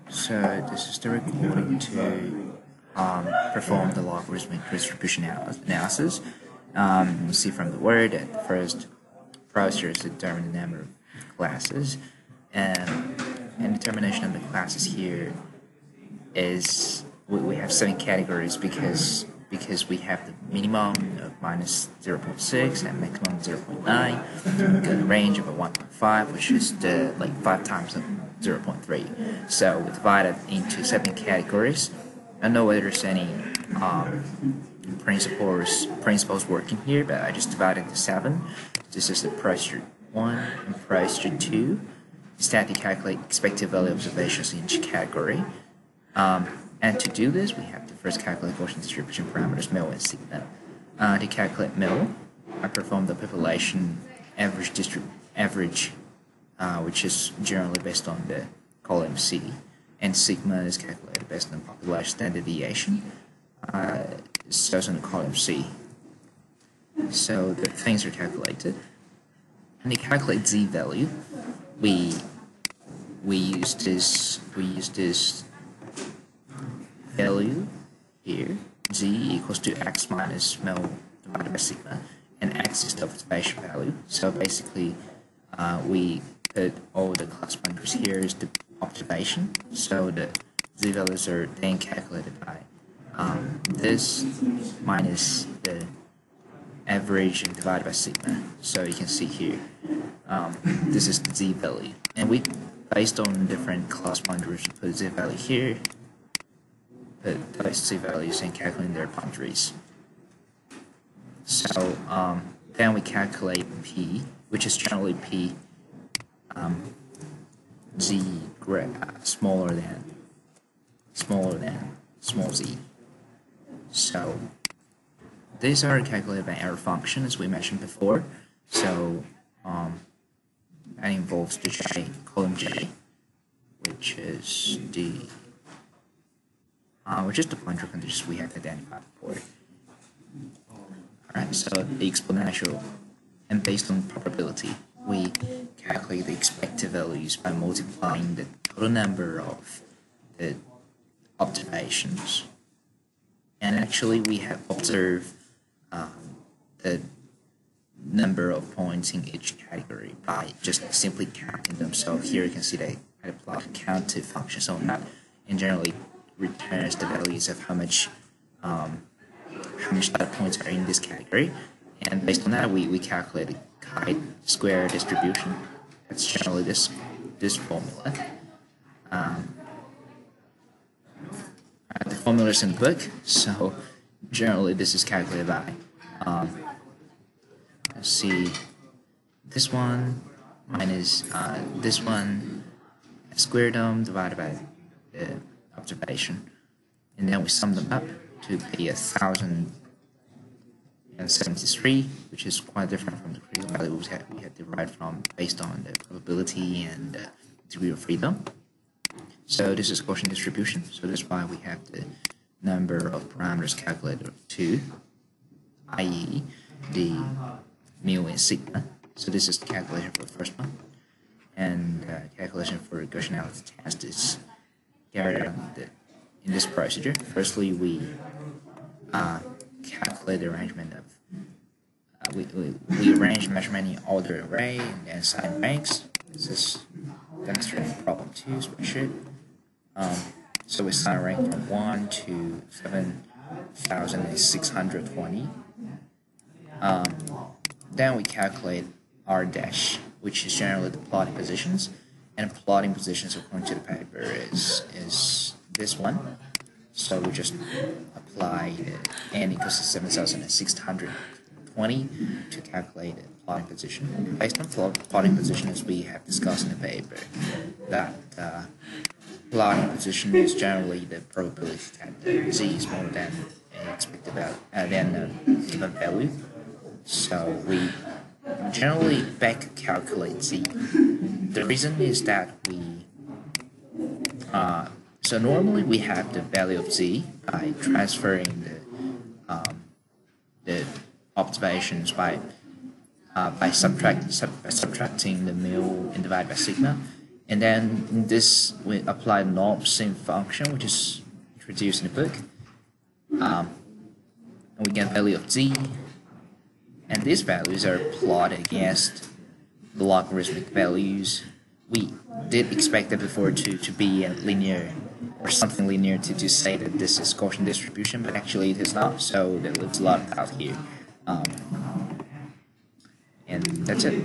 So this is the recording to perform the logarithmic distribution analysis. We'll see from the word that the first procedure is to determine the number of classes, and determination of the classes here is we have 7 categories because we have the minimum of minus 0.6 and maximum 0.9, got a range of a 1.5, which is the 5 times of 0.3. So we divided into 7 categories. I don't know whether there's any principles working here, but I just divided into 7. This is the procedure 1 and procedure 2. Instead, to calculate expected value observations in each category. And to do this, we have to first calculate Gaussian distribution parameters μ and sigma. To calculate μ, I perform the population average, which is generally based on the column C, and sigma is calculated based on population standard deviation, so it's in the column C. So the things are calculated, and to calculate z value, we use this value here, z equals to x minus μ divided by sigma, and x is the observation value. So basically, we put all the class pointers here is the observation. So the z values are then calculated by this minus the average and divided by sigma. So you can see here, this is the z value, and we based on different class pointers put z value here. Put z values and calculating their boundaries. So then we calculate p, which is generally p z smaller than small z. So these are calculated by error function, as we mentioned before. So that involves the column J, which is the pointer conditions we have identified before. Alright, so the exponential, and based on probability, we calculate the expected values by multiplying the total number of the observations. And actually, we have observed the number of points in each category by just simply counting them. So here you can see that I apply a countive function, so not in generally returns the values of how much data points are in this category, and based on that we calculate the chi-square distribution. That's generally this formula. The formula is in the book, so generally this is calculated by let's see, this one minus this one square them divided by the observation, and then we sum them up to be 1073, which is quite different from the critical value we had derived from based on the probability and degree of freedom. So this is Gaussian distribution, so that's why we have the number of parameters calculated of 2, i.e. the μ and sigma. So this is the calculation for the first one, and calculation for the Gaussian analysis test is carried out in this procedure. Firstly, we calculate the arrangement of we arrange measurement in order array and then assign ranks. This is demonstrating problem 2 spreadsheet. So we assign rank from 1 to 7,620. Then we calculate R dash, which is generally the plotting positions, and plotting positions according to the paper is this one. So we just apply n equals to 7,620 to calculate the plotting position. Based on plotting position, as we have discussed in the paper, that plotting position is generally the probability that the z is more than expected given value. So we generally back calculate z. The reason is that so normally we have the value of z by transferring the observations by subtracting the mu and divided by sigma, And then in this, we apply the norm sim function, which is introduced in the book. And we get value of z, and these values are plotted against the logarithmic values. We did expect it before to be linear or something linear to say that this is Gaussian distribution, but actually it is not, so there lives a lot of doubt here. And that's it.